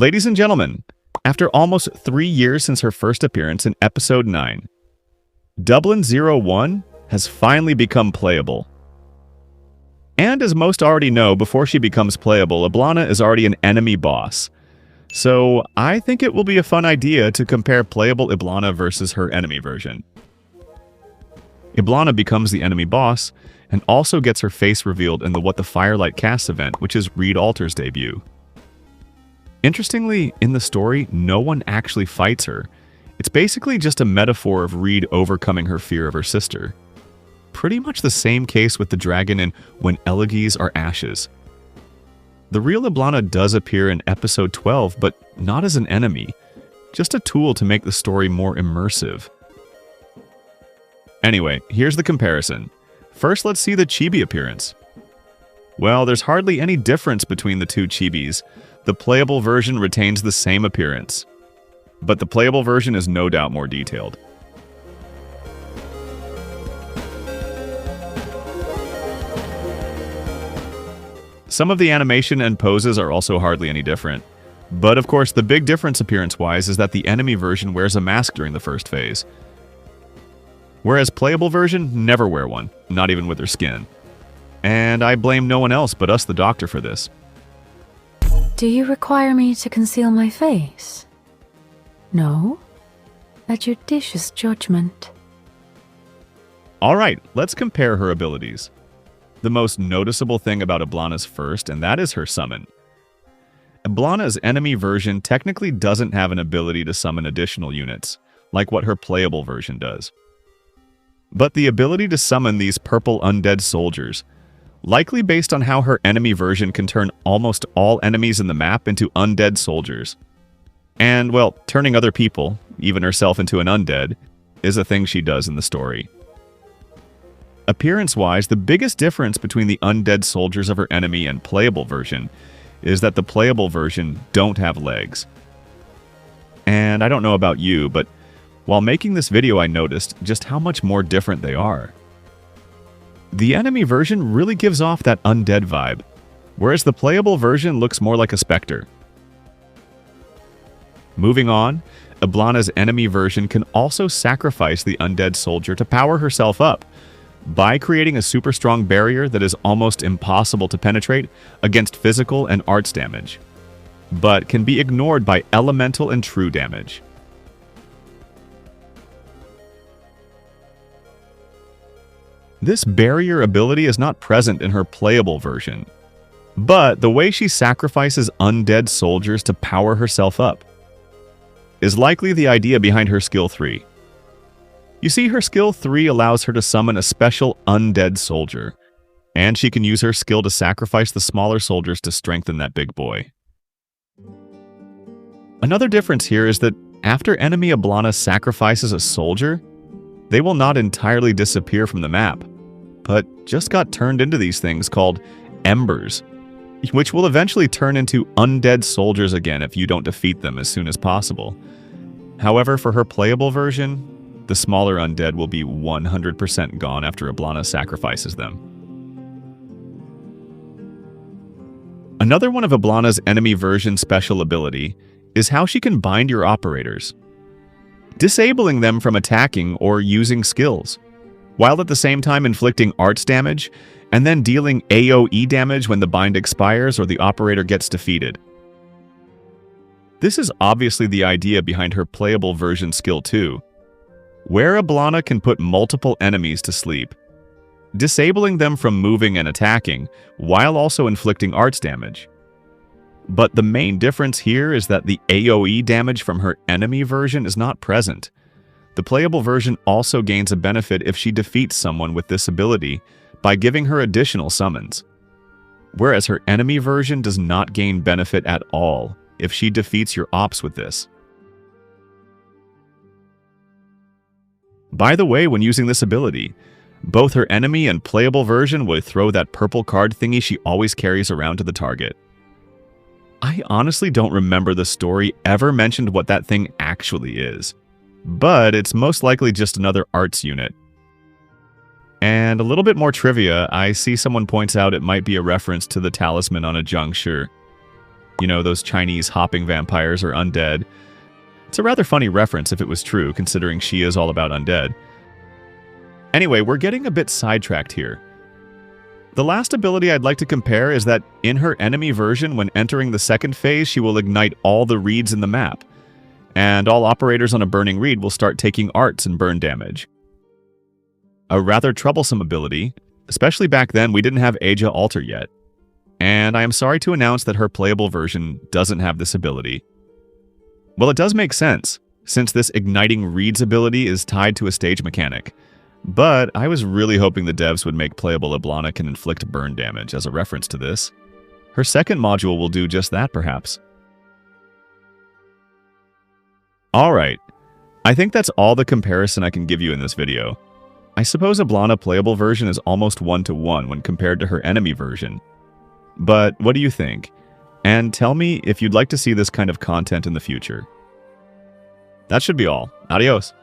Ladies and gentlemen, after almost 3 years since her first appearance in Episode 9, Dublin-01 has finally become playable. And as most already know, before she becomes playable, Eblana is already an enemy boss. So I think it will be a fun idea to compare playable Eblana versus her enemy version. Eblana becomes the enemy boss, and also gets her face revealed in the What the Firelight Casts event, which is Reed Alter's debut. Interestingly, in the story, no one actually fights her. It's basically just a metaphor of Reed overcoming her fear of her sister. Pretty much the same case with the dragon in When Elegies Are Ashes. The real Eblana does appear in Episode 12, but not as an enemy, just a tool to make the story more immersive. Anyway, here's the comparison. First, let's see the chibi appearance. Well, there's hardly any difference between the two chibis. The playable version retains the same appearance, but the playable version is no doubt more detailed. Some of the animation and poses are also hardly any different. But of course, the big difference appearance-wise is that the enemy version wears a mask during the first phase, whereas playable version never wear one, not even with their skin. And I blame no one else but us, the doctor, for this. Do you require me to conceal my face? No? A judicious judgment. Alright, let's compare her abilities. The most noticeable thing about Eblana's first, and that is her summon. Eblana's enemy version technically doesn't have an ability to summon additional units, like what her playable version does. But the ability to summon these purple undead soldiers, likely based on how her enemy version can turn almost all enemies in the map into undead soldiers. And, well, turning other people, even herself, into an undead, is a thing she does in the story. Appearance-wise, the biggest difference between the undead soldiers of her enemy and playable version is that the playable version don't have legs. And I don't know about you, but while making this video I noticed just how much more different they are. The enemy version really gives off that undead vibe, whereas the playable version looks more like a specter. Moving on, Eblana's enemy version can also sacrifice the undead soldier to power herself up, by creating a super strong barrier that is almost impossible to penetrate against physical and arts damage, but can be ignored by elemental and true damage. This barrier ability is not present in her playable version, but the way she sacrifices undead soldiers to power herself up is likely the idea behind her skill 3. You see, her skill 3 allows her to summon a special undead soldier, and she can use her skill to sacrifice the smaller soldiers to strengthen that big boy. Another difference here is that after enemy Eblana sacrifices a soldier, they will not entirely disappear from the map, but just got turned into these things called embers, which will eventually turn into undead soldiers again if you don't defeat them as soon as possible. However, for her playable version, the smaller undead will be 100% gone after Eblana sacrifices them. Another one of Eblana's enemy version special ability is how she can bind your operators, disabling them from attacking or using skills, while at the same time inflicting arts damage and then dealing AoE damage when the bind expires or the operator gets defeated. This is obviously the idea behind her playable version skill 2, where Eblana can put multiple enemies to sleep, disabling them from moving and attacking, while also inflicting arts damage. But the main difference here is that the AoE damage from her enemy version is not present. The playable version also gains a benefit if she defeats someone with this ability by giving her additional summons, whereas her enemy version does not gain benefit at all if she defeats your ops with this. By the way, when using this ability, both her enemy and playable version will throw that purple card thingy she always carries around to the target. I honestly don't remember the story ever mentioned what that thing actually is, but it's most likely just another arts unit. And a little bit more trivia, I see someone points out it might be a reference to the talisman on a juncture. You know, those Chinese hopping vampires are undead. It's a rather funny reference if it was true, considering she is all about undead. Anyway, we're getting a bit sidetracked here. The last ability I'd like to compare is that in her enemy version, when entering the second phase, she will ignite all the reeds in the map, and all operators on a burning reed will start taking arts and burn damage. A rather troublesome ability, especially back then we didn't have Aja Alter yet, and I am sorry to announce that her playable version doesn't have this ability. Well, it does make sense, since this igniting reeds ability is tied to a stage mechanic. But I was really hoping the devs would make playable Eblana can inflict burn damage as a reference to this. Her second module will do just that, perhaps. Alright, I think that's all the comparison I can give you in this video. I suppose Eblana playable version is almost 1-to-1 when compared to her enemy version. But what do you think? And tell me if you'd like to see this kind of content in the future. That should be all. Adios.